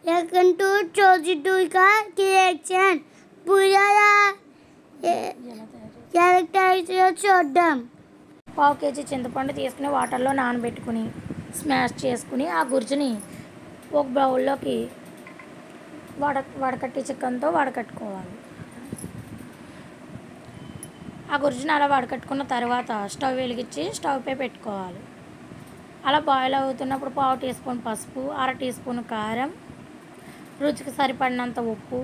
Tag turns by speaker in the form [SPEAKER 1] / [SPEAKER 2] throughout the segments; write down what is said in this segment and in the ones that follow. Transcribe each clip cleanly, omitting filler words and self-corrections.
[SPEAKER 1] Welcome to Chojituka Creation. పూజల characters చూద్దాం.
[SPEAKER 2] పావు కేజీ చింతపండు తీసుకుని వాటర్లో నానబెట్టుకుని స్మాష్ చేసుకుని ఆ గుజ్జుని ఒక బౌల్లోకి వడకట్టి చికెన్తో వడకట్టుకోవాలి. ఆ గుజ్జుని అలా వడకట్టుకున్న తర్వాత స్టవ్ వెలిగించి స్టవ్ పై పెట్టుకోవాలి. అలా బాయిల్ అవుతున్నప్పుడు పావు టీ స్పూన్ పసుపు, అర టీ స్పూన్ కారం, రుచికి సరిపడినంత ఉప్పు,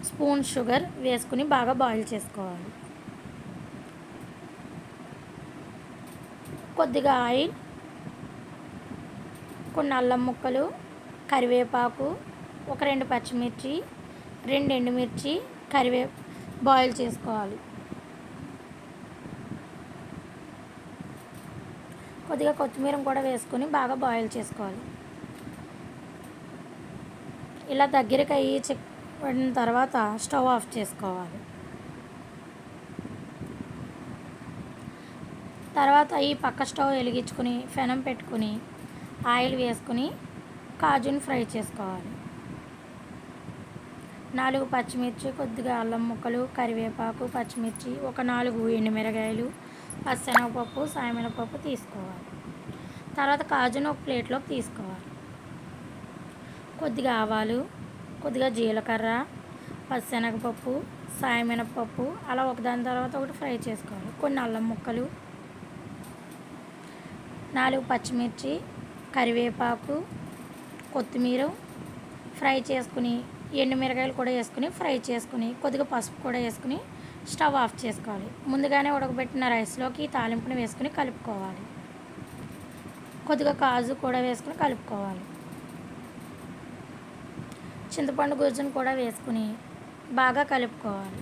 [SPEAKER 2] స్పూన్ షుగర్ వేసుకుని బాగా బాయిల్ చేసుకోవాలి. కొద్దిగా ఆయిల్, కొన్ని అల్లం ముక్కలు, కరివేపాకు, ఒక 2 పచ్చిమిర్చి, 2 ఎండుమిర్చి బాయిల్ చేసుకోవాలి. కొద్దిగా కొత్తిమీర కూడా వేసుకొని బాగా బాయిల్ చేసుకోవాలి. ఇలా దగ్గరికి అయ్యి పడిన తర్వాత స్టవ్ ఆఫ్ చేసుకోవాలి. తర్వాత ఈ పక్క స్టవ్ వెలిగించుకుని పెనం పెట్టుకుని ఆయిల్ వేసుకుని కాజుని ఫ్రై చేసుకోవాలి. 4 పచ్చిమిర్చి, కొద్దిగా అల్లం ముక్కలు, కరివేపాకు, పచ్చిమిర్చి, ఒక 4 ఎండుమిరగాయలు, పచ్చెనగపప్పు, సాయమినపప్పు తీసుకోవాలి. తర్వాత కాజును ఒక ప్లేట్లోకి తీసుకోవాలి. కొద్దిగా ఆవాలు, కొద్దిగా జీలకర్ర, పచ్చెనగపప్పు, సాయమినపప్పు అలా ఒకదాని తర్వాత ఒకటి ఫ్రై చేసుకోవాలి. కొన్ని అల్లం ముక్కలు, 4 పచ్చిమిర్చి, కరివేపాకు, కొత్తిమీర ఫ్రై చేసుకుని ఎండుమిరగాయలు కూడా వేసుకుని ఫ్రై చేసుకుని కొద్దిగా పసుపు కూడా వేసుకుని స్టవ్ ఆఫ్ చేసుకోవాలి. ముందుగానే ఉడకబెట్టిన రైస్లోకి తాలింపుని వేసుకుని కలుపుకోవాలి. కొద్దిగా కాజు కూడా వేసుకుని కలుపుకోవాలి. చింతపండు గుజ్జును కూడా వేసుకుని బాగా కలుపుకోవాలి.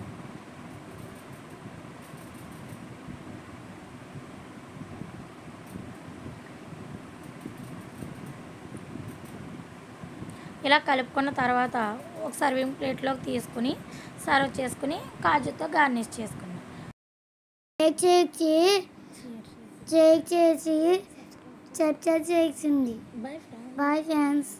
[SPEAKER 2] ఇలా కలుపుకున్న తర్వాత ఒక సర్వింగ్ ప్లేట్లోకి తీసుకుని సర్వ్ చేసుకుని కాజుతో గార్నిష్ చేసుకున్నాం.
[SPEAKER 1] చేసి సబ్స్క్రైబ్ చేసింది.
[SPEAKER 2] Bye
[SPEAKER 1] bye friends.